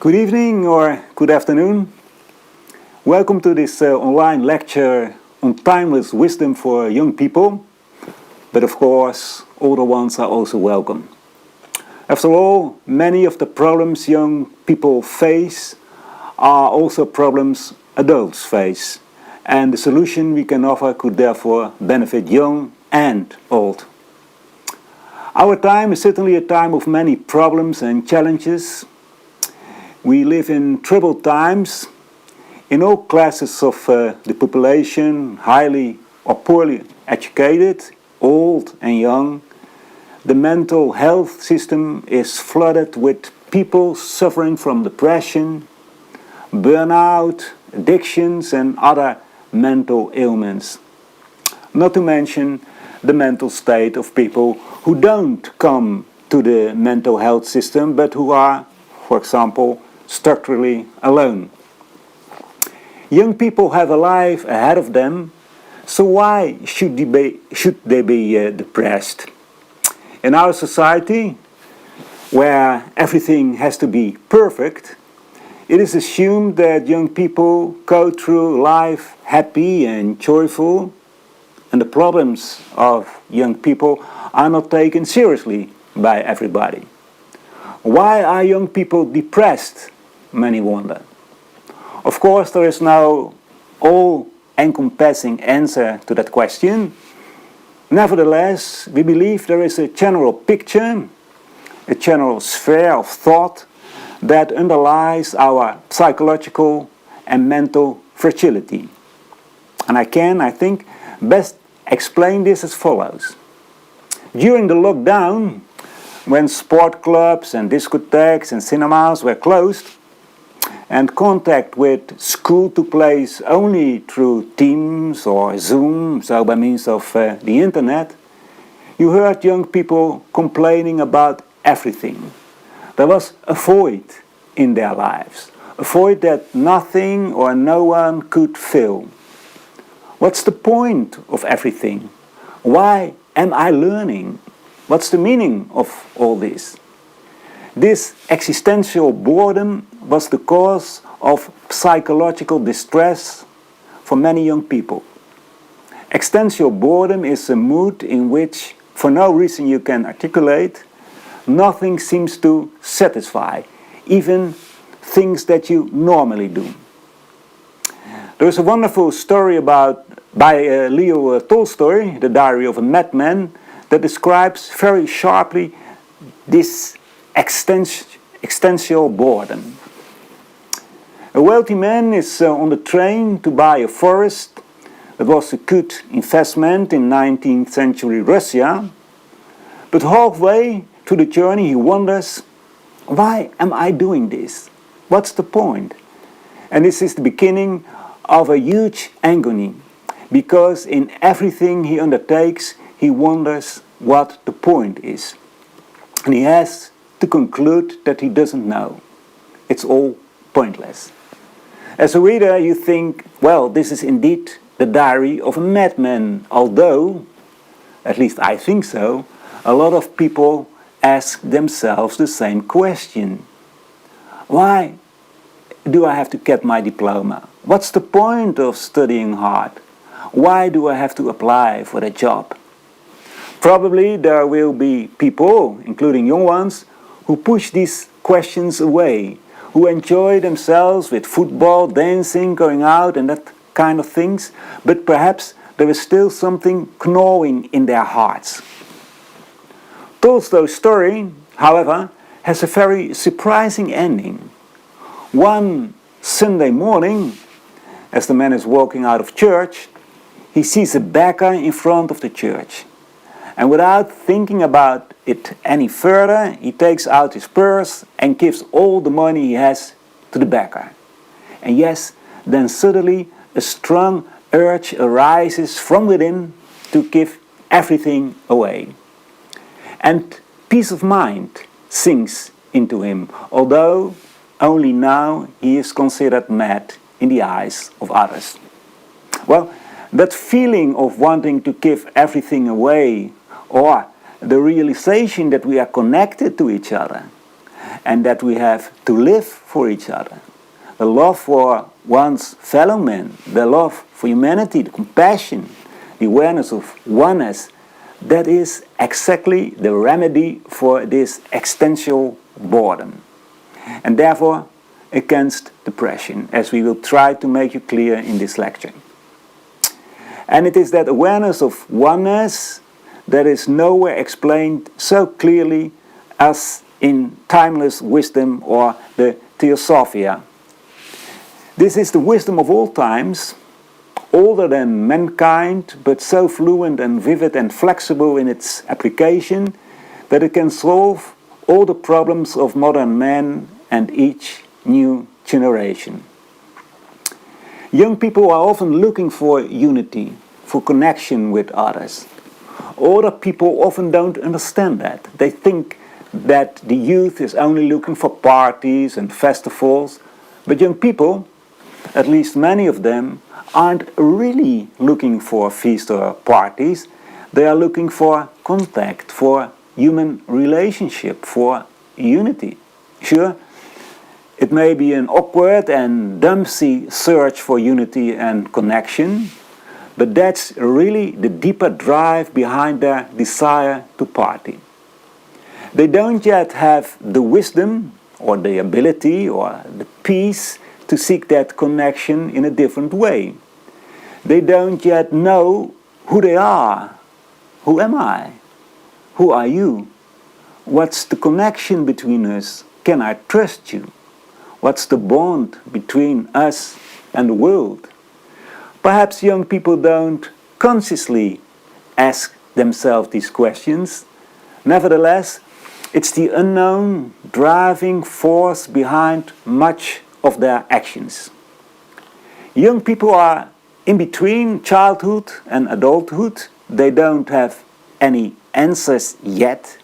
Good evening or good afternoon. Welcome to this online lecture on timeless wisdom for young people. But of course, older ones are also welcome. After all, many of the problems young people face are also problems adults face. And the solution we can offer could therefore benefit young and old. Our time is certainly a time of many problems and challenges. We live in troubled times. In all classes of the population, highly or poorly educated, old and young, the mental health system is flooded with people suffering from depression, burnout, addictions and other mental ailments. Not to mention the mental state of people who don't come to the mental health system but who are, for example, structurally alone. Young people have a life ahead of them, so why should they be depressed? In our society, where everything has to be perfect, it is assumed that young people go through life happy and joyful, and the problems of young people are not taken seriously by everybody. Why are young people depressed? Many wonder. Of course, there is no all-encompassing answer to that question. Nevertheless, we believe there is a general picture, a general sphere of thought that underlies our psychological and mental fragility. And I think, best explain this as follows. During the lockdown, when sport clubs and discotheques and cinemas were closed, and contact with school took place only through Teams or Zoom, so by means of the internet, you heard young people complaining about everything. There was a void in their lives, a void that nothing or no one could fill. What's the point of everything? Why am I learning? What's the meaning of all this? This existential boredom was the cause of psychological distress for many young people. Existential boredom is a mood in which, for no reason you can articulate, nothing seems to satisfy, even things that you normally do. There is a wonderful story by Leo Tolstoy, The Diary of a Madman, that describes very sharply this existential boredom. A wealthy man is on the train to buy a forest. That was a good investment in 19th century Russia. But halfway through the journey he wonders, why am I doing this? What's the point? And this is the beginning of a huge agony, because in everything he undertakes he wonders what the point is. And he has to conclude that he doesn't know. It's all pointless. As a reader, you think, well, this is indeed the diary of a madman, although, at least I think so, a lot of people ask themselves the same question. Why do I have to get my diploma? What's the point of studying hard? Why do I have to apply for a job? Probably there will be people, including young ones, who push these questions away, who enjoy themselves with football, dancing, going out and that kind of things, but perhaps there is still something gnawing in their hearts. Tolstoy's story, however, has a very surprising ending. One Sunday morning, as the man is walking out of church, he sees a beggar in front of the church. And without thinking about it any further, he takes out his purse and gives all the money he has to the beggar. And yes, then suddenly a strong urge arises from within to give everything away. And peace of mind sinks into him, although only now he is considered mad in the eyes of others. Well, that feeling of wanting to give everything away, or the realization that we are connected to each other, and that we have to live for each other. The love for one's fellow man, the love for humanity, the compassion, the awareness of oneness, that is exactly the remedy for this existential boredom. And therefore, against depression, as we will try to make you clear in this lecture. And it is that awareness of oneness that is nowhere explained so clearly as in timeless wisdom or the Theosofia. This is the wisdom of all times, older than mankind, but so fluent and vivid and flexible in its application that it can solve all the problems of modern man and each new generation. Young people are often looking for unity, for connection with others. Older people often don't understand that. They think that the youth is only looking for parties and festivals, but young people, at least many of them, aren't really looking for feast or parties. They are looking for contact, for human relationship, for unity. Sure, it may be an awkward and dumpsy search for unity and connection, but that's really the deeper drive behind their desire to party. They don't yet have the wisdom or the ability or the peace to seek that connection in a different way. They don't yet know who they are. Who am I? Who are you? What's the connection between us? Can I trust you? What's the bond between us and the world? Perhaps young people don't consciously ask themselves these questions. Nevertheless, it's the unknown driving force behind much of their actions. Young people are in between childhood and adulthood. They don't have any answers yet.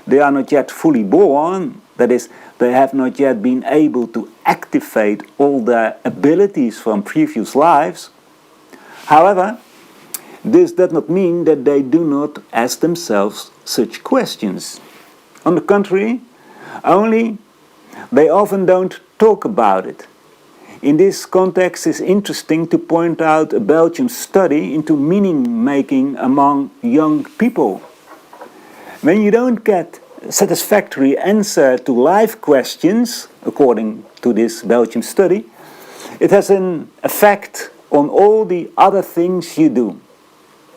They are not yet fully born. That is, they have not yet been able to activate all their abilities from previous lives. However, this does not mean that they do not ask themselves such questions. On the contrary, only they often don't talk about it. In this context, it's interesting to point out a Belgian study into meaning-making among young people. When you don't get a satisfactory answer to life questions, according to this Belgian study, it has an effect on all the other things you do.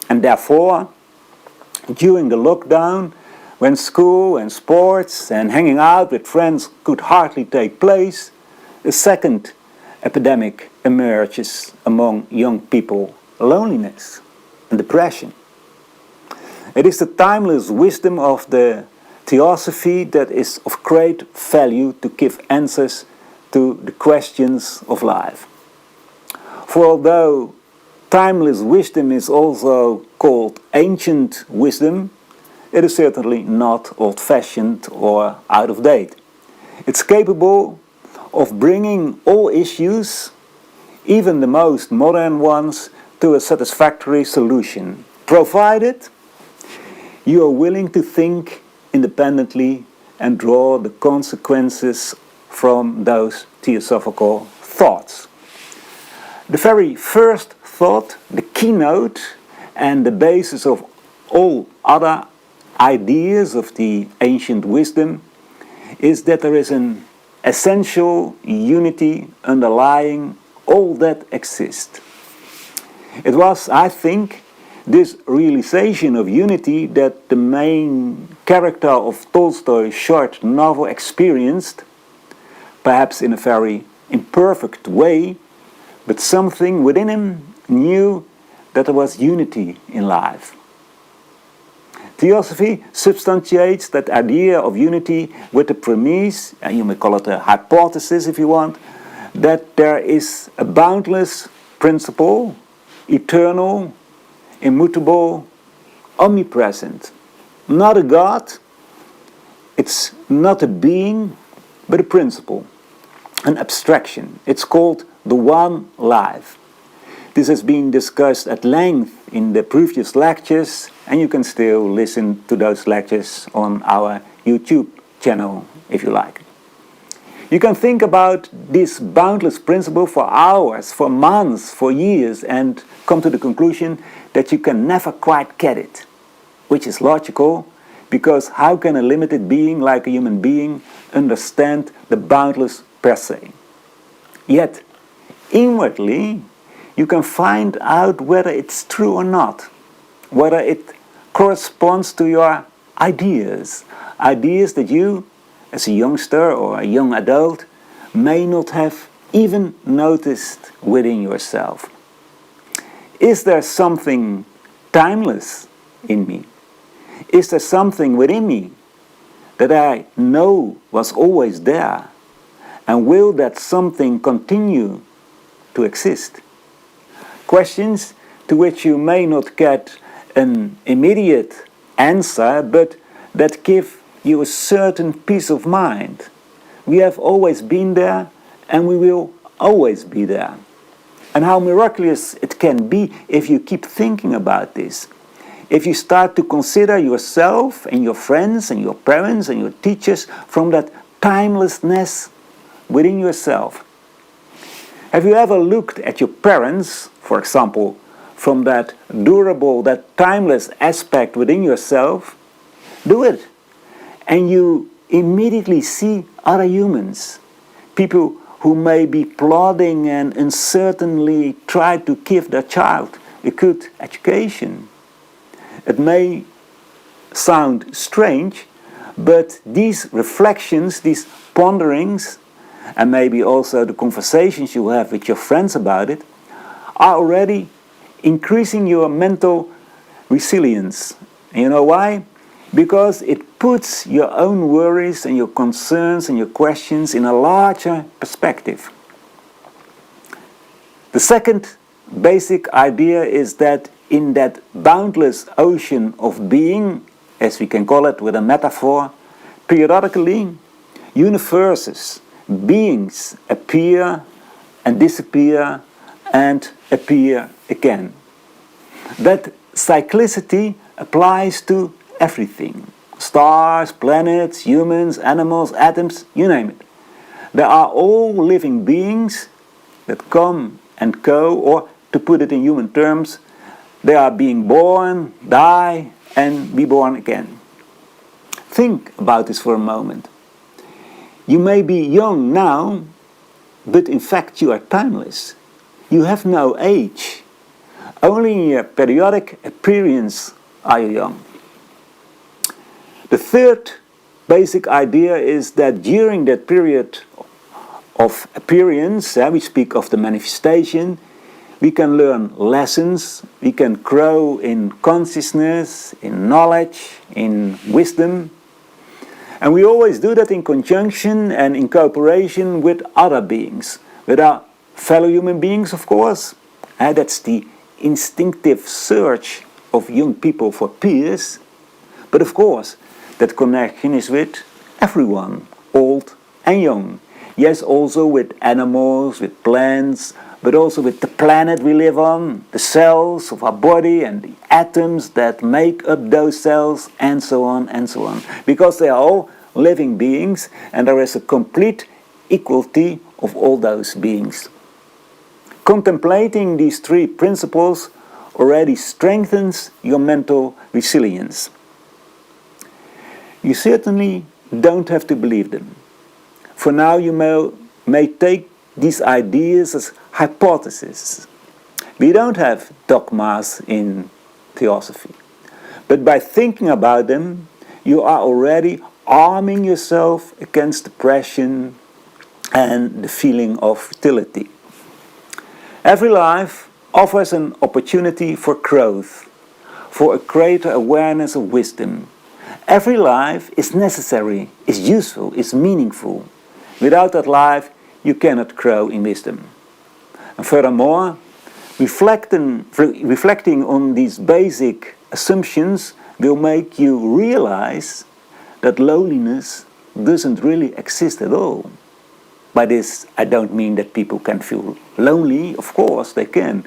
And therefore, during the lockdown, when school and sports and hanging out with friends could hardly take place, a second epidemic emerges among young people: loneliness and depression. It is the timeless wisdom of the Theosophy that is of great value to give answers to the questions of life. For although timeless wisdom is also called ancient wisdom, it is certainly not old-fashioned or out of date. It's capable of bringing all issues, even the most modern ones, to a satisfactory solution, provided you are willing to think independently and draw the consequences from those theosophical thoughts. The very first thought, the keynote and the basis of all other ideas of the ancient wisdom, is that there is an essential unity underlying all that exists. It was, I think, this realization of unity that the main character of Tolstoy's short novel experienced, perhaps in a very imperfect way, but something within him knew that there was unity in life. Theosophy substantiates that idea of unity with the premise, and you may call it a hypothesis if you want, that there is a boundless principle, eternal, immutable, omnipresent. Not a God, it's not a being, but a principle, an abstraction. It's called the One Life. This has been discussed at length in the previous lectures, and you can still listen to those lectures on our YouTube channel if you like. You can think about this boundless principle for hours, for months, for years, and come to the conclusion that you can never quite get it, which is logical, because how can a limited being like a human being understand the boundless per se? Yet, inwardly, you can find out whether it's true or not, whether it corresponds to your ideas that you, as a youngster or a young adult, may not have even noticed within yourself. Is there something timeless in me? Is there something within me that I know was always there? And will that something continue to exist? Questions to which you may not get an immediate answer, but that give you a certain peace of mind. We have always been there, and we will always be there. And how miraculous it can be if you keep thinking about this. If you start to consider yourself and your friends and your parents and your teachers from that timelessness within yourself. Have you ever looked at your parents, for example, from that durable, that timeless aspect within yourself? Do it. And you immediately see other humans, people who may be plodding and uncertainly try to give their child a good education. It may sound strange, but these reflections, these ponderings, and maybe also the conversations you have with your friends about it, are already increasing your mental resilience. And you know why? Because it puts your own worries and your concerns and your questions in a larger perspective. The second basic idea is that in that boundless ocean of being, as we can call it with a metaphor, periodically universes, beings appear and disappear and appear again. That cyclicity applies to everything. Stars, planets, humans, animals, atoms, you name it. They are all living beings that come and go, or to put it in human terms, they are being born, die, and be born again. Think about this for a moment. You may be young now, but in fact you are timeless. You have no age. Only in your periodic appearance are you young. The third basic idea is that during that period of appearance, we speak of the manifestation, we can learn lessons, we can grow in consciousness, in knowledge, in wisdom. And we always do that in conjunction and in cooperation with other beings, with our fellow human beings, of course. That's the instinctive search of young people for peers. But of course, that connection is with everyone, old and young. Yes, also with animals, with plants, but also with the planet we live on, the cells of our body and the atoms that make up those cells, and so on and so on. Because they are all living beings, and there is a complete equality of all those beings. Contemplating these three principles already strengthens your mental resilience. You certainly don't have to believe them. For now you may take these ideas as hypotheses. We don't have dogmas in Theosophy. But by thinking about them, you are already arming yourself against depression and the feeling of futility. Every life offers an opportunity for growth, for a greater awareness of wisdom. Every life is necessary, is useful, is meaningful. Without that life, you cannot grow in wisdom. And furthermore, reflecting on these basic assumptions will make you realize that loneliness doesn't really exist at all. By this, I don't mean that people can feel lonely. Of course, they can.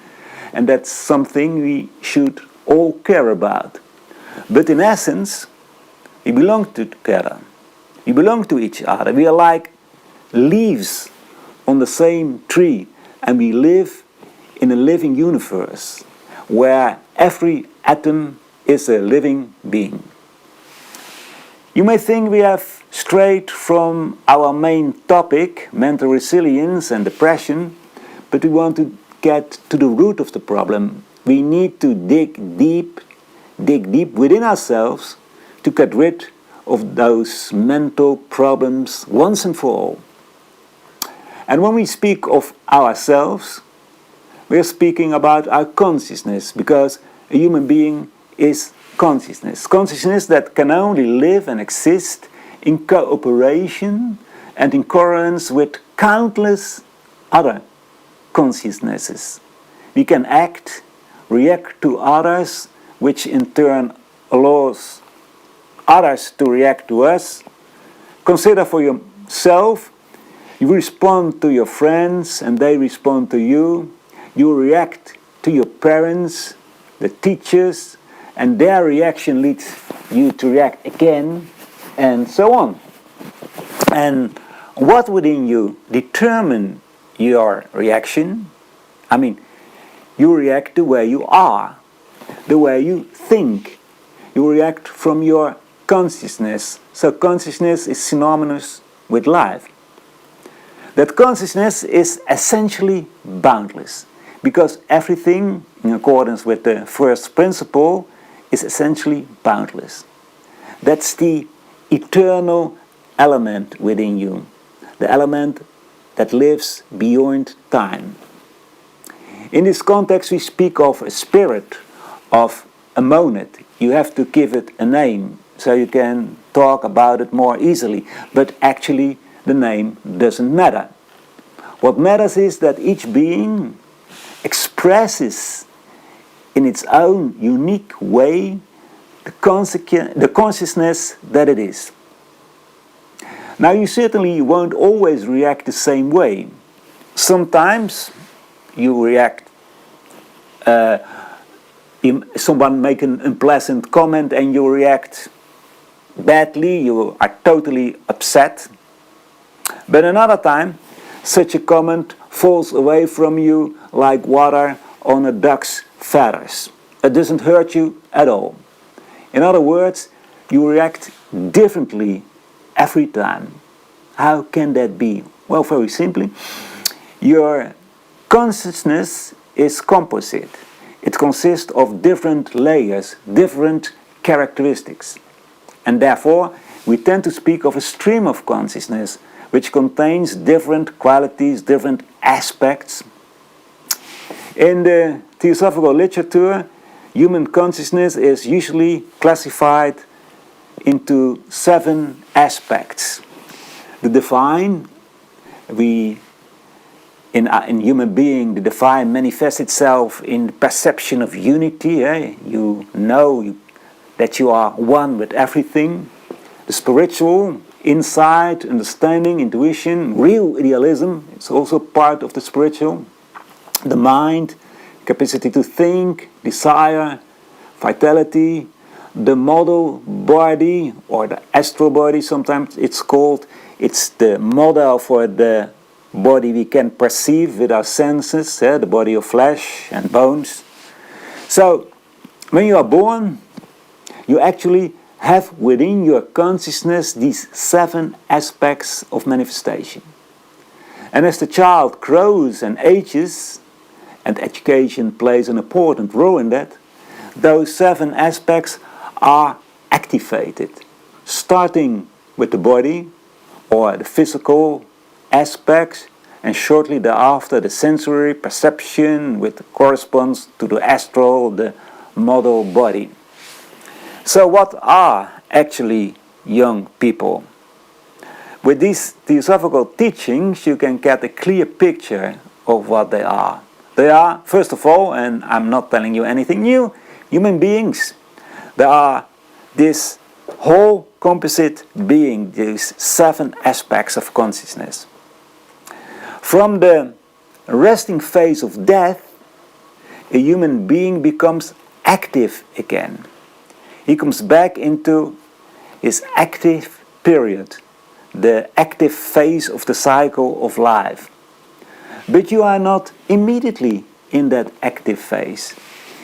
And that's something we should all care about. But in essence, we belong together. We belong to each other. We are like leaves on the same tree, and we live in a living universe where every atom is a living being. You may think we have strayed from our main topic, mental resilience and depression, but we want to get to the root of the problem. We need to dig deep within ourselves to get rid of those mental problems once and for all. And when we speak of ourselves, we are speaking about our consciousness, because a human being is consciousness. Consciousness that can only live and exist in cooperation and in coherence with countless other consciousnesses. We can act, react to others, which in turn allows others to react to us. Consider for yourself, you respond to your friends and they respond to you. You react to your parents, the teachers, and their reaction leads you to react again, and so on. And what within you determine your reaction? I mean, you react the way you are, the way you think. You react from your consciousness. So consciousness is synonymous with life. That consciousness is essentially boundless, because everything, in accordance with the first principle, is essentially boundless. That's the eternal element within you, the element that lives beyond time. In this context, we speak of a spirit, of a monad. You have to give it a name so you can talk about it more easily, but actually the name doesn't matter. What matters is that each being expresses in its own unique way the consciousness that it is. Now, you certainly won't always react the same way. Sometimes you react, someone make an unpleasant comment and you react badly, you are totally upset. But another time, such a comment falls away from you like water on a duck's feathers. It doesn't hurt you at all. In other words, you react differently every time. How can that be? Well, very simply, your consciousness is composite. It consists of different layers, different characteristics. And therefore, we tend to speak of a stream of consciousness which contains different qualities, different aspects. In the Theosophical literature, human consciousness is usually classified into 7 aspects. The divine, in human being, the divine manifests itself in the perception of unity. You know that you are one with everything. The spiritual, insight, understanding, intuition, real idealism, it's also part of the spiritual. The mind, capacity to think, desire, vitality. The model body, or the astral body sometimes it's called, it's the model for the body we can perceive with our senses, the body of flesh and bones. So, when you are born, you actually have within your consciousness these 7 aspects of manifestation. And as the child grows and ages, and education plays an important role in that, those 7 aspects are activated, starting with the body or the physical aspects, and shortly thereafter the sensory perception, which corresponds to the astral, the model body. So what are actually young people? With these theosophical teachings, you can get a clear picture of what they are. They are, first of all, and I'm not telling you anything new, human beings. They are this whole composite being, these 7 aspects of consciousness. From the resting phase of death, a human being becomes active again. He comes back into his active period, the active phase of the cycle of life. But you are not immediately in that active phase.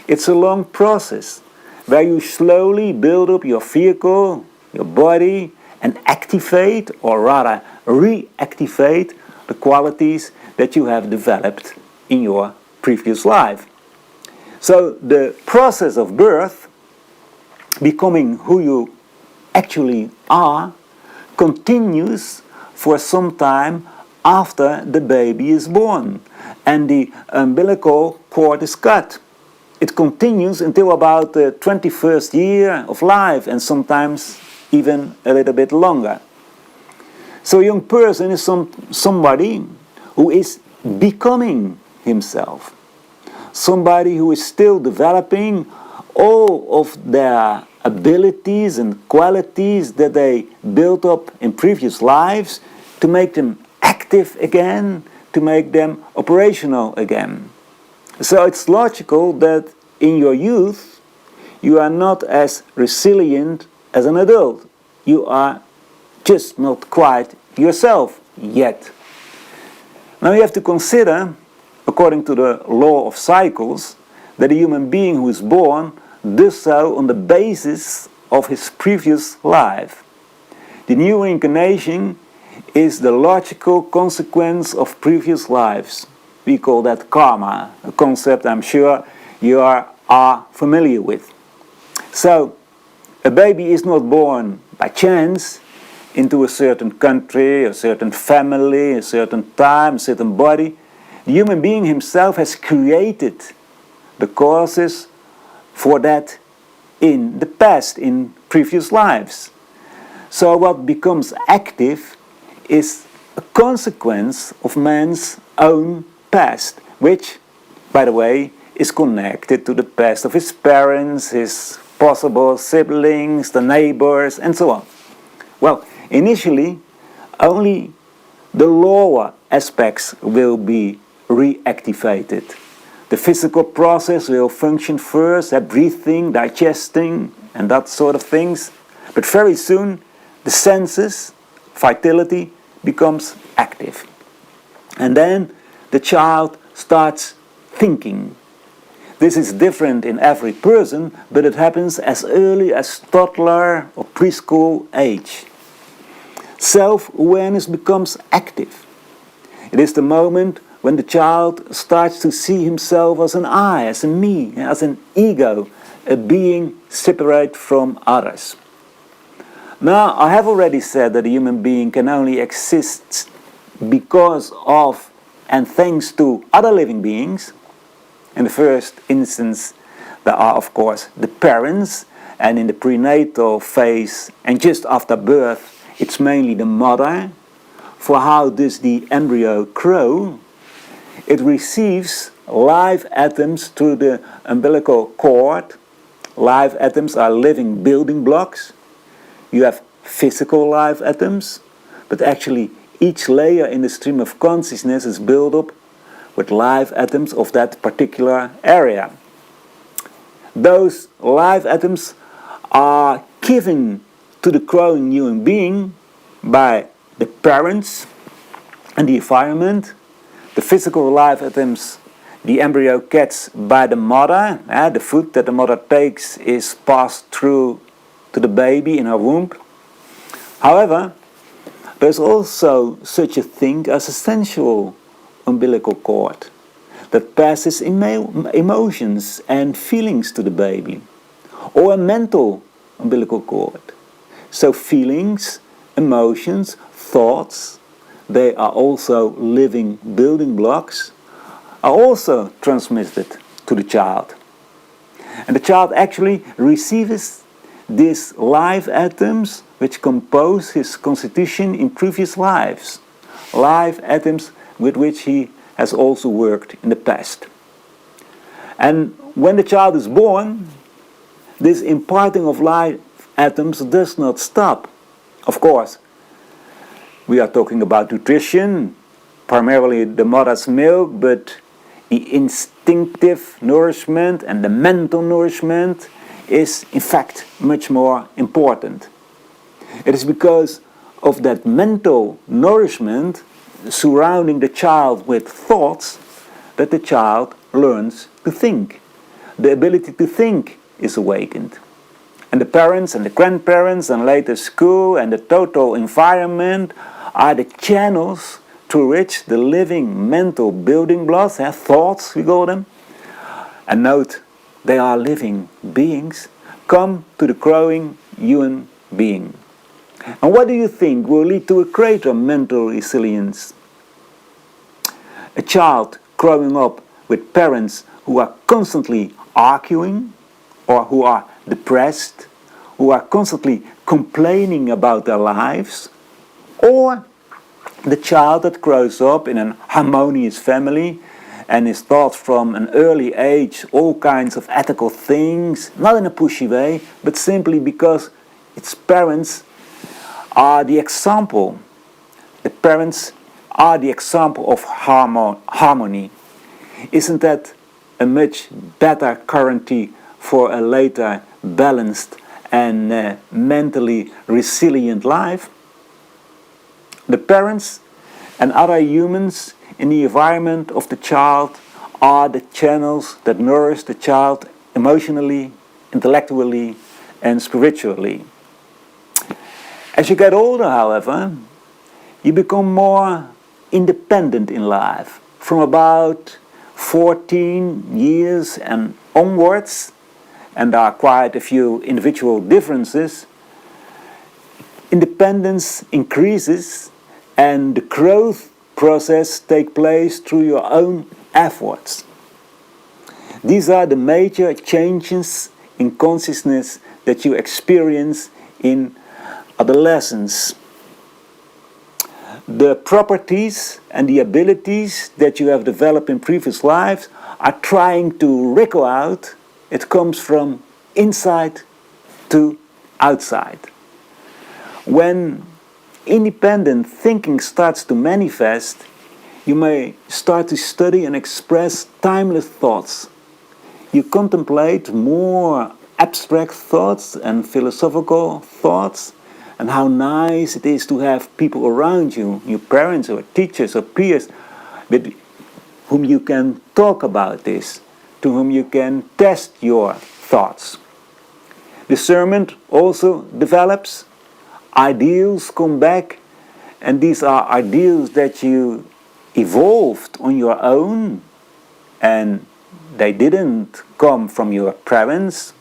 It's a long process where you slowly build up your vehicle, your body, and activate, or rather reactivate, the qualities that you have developed in your previous life. So the process of birth, becoming who you actually are, continues for some time after the baby is born and the umbilical cord is cut. It continues until about the 21st year of life, and sometimes even a little bit longer. So a young person is somebody who is becoming himself. Somebody who is still developing all of their abilities and qualities that they built up in previous lives to make them active again, to make them operational again. So it's logical that in your youth you are not as resilient as an adult. You are just not quite yourself yet. Now you have to consider, according to the law of cycles, that a human being who is born does so on the basis of his previous life. The new incarnation is the logical consequence of previous lives. We call that karma, a concept I'm sure you are familiar with. So, a baby is not born by chance into a certain country, a certain family, a certain time, a certain body. The human being himself has created the causes for that in the past, in previous lives. So what becomes active is a consequence of man's own past, which, by the way, is connected to the past of his parents, his possible siblings, the neighbors, and so on. Well, initially, only the lower aspects will be reactivated. The physical process will function first, breathing, digesting, and that sort of things. But very soon, the senses, vitality, becomes active. And then the child starts thinking. This is different in every person, but it happens as early as toddler or preschool age. Self-awareness becomes active. It is the moment when the child starts to see himself as an I, as a me, as an ego, a being separate from others. Now, I have already said that a human being can only exist because of and thanks to other living beings. In the first instance, there are, of course, the parents, and in the prenatal phase and just after birth, it's mainly the mother. For how does the embryo grow? It receives live atoms through the umbilical cord. Live atoms are living building blocks. You have physical live atoms, but actually each layer in the stream of consciousness is built up with live atoms of that particular area. Those live atoms are given to the growing human being by the parents and the environment. The physical live atoms the embryo gets by the mother. The food that the mother takes is passed through to the baby in her womb. However, there's also such a thing as a sensual umbilical cord that passes emotions and feelings to the baby, or a mental umbilical cord. So feelings, emotions, thoughts, they are also living building blocks, are also transmitted to the child. And the child actually receives these live atoms which compose his constitution in previous lives, live atoms with which he has also worked in the past. And when the child is born, this imparting of live atoms does not stop. Of course, we are talking about nutrition, primarily the mother's milk, but the instinctive nourishment and the mental nourishment is in fact much more important. It is because of that mental nourishment surrounding the child with thoughts that the child learns to think. The ability to think is awakened. And the parents and the grandparents and later school and the total environment are the channels through which the living mental building blocks, thoughts we call them, and note they are living beings, come to the growing human being. And what do you think will lead to a greater mental resilience? A child growing up with parents who are constantly arguing, or who are depressed, who are constantly complaining about their lives, or the child that grows up in an harmonious family and is taught from an early age all kinds of ethical things, not in a pushy way, but simply because its parents are the example. The parents are the example of harmony. Isn't that a much better guarantee for a later balanced and mentally resilient life? The parents and other humans in the environment of the child are the channels that nourish the child emotionally, intellectually, and spiritually. As you get older, however, you become more independent in life. From about 14 years and onwards, and there are quite a few individual differences, independence increases and the growth process takes place through your own efforts. These are the major changes in consciousness that you experience in adolescence. The properties and the abilities that you have developed in previous lives are trying to wriggle out. It comes from inside to outside. When independent thinking starts to manifest, you may start to study and express timeless thoughts. You contemplate more abstract thoughts and philosophical thoughts, and how nice it is to have people around you, your parents or teachers or peers, with whom you can talk about this, to whom you can test your thoughts. Discernment also develops, ideals come back, and these are ideals that you evolved on your own, and they didn't come from your parents.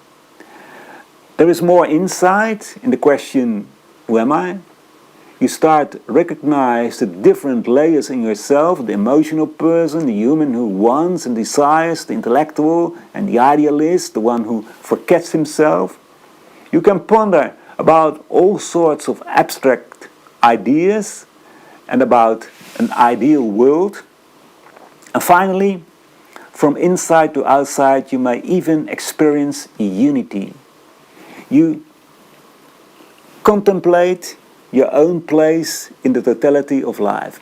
There is more insight in the question, who am I? You start to recognize the different layers in yourself, the emotional person, the human who wants and desires, the intellectual and the idealist, the one who forgets himself. You can ponder about all sorts of abstract ideas and about an ideal world. And finally, from inside to outside, you may even experience unity. You contemplate your own place in the totality of life.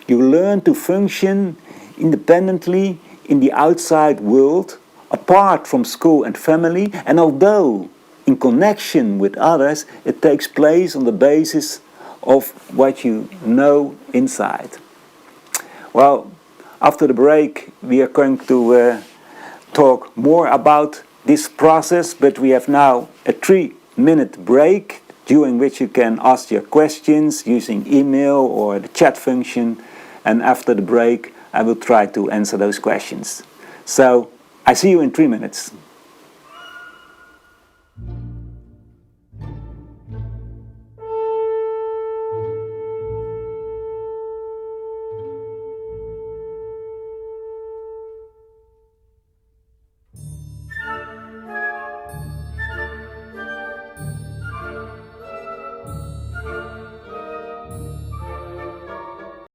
You learn to function independently in the outside world, apart from school and family, and although in connection with others, it takes place on the basis of what you know inside. Well, after the break, we are going to talk more about this process, but we have now a 3-minute break during which you can ask your questions using email or the chat function, and after the break I will try to answer those questions. So I see you in 3 minutes.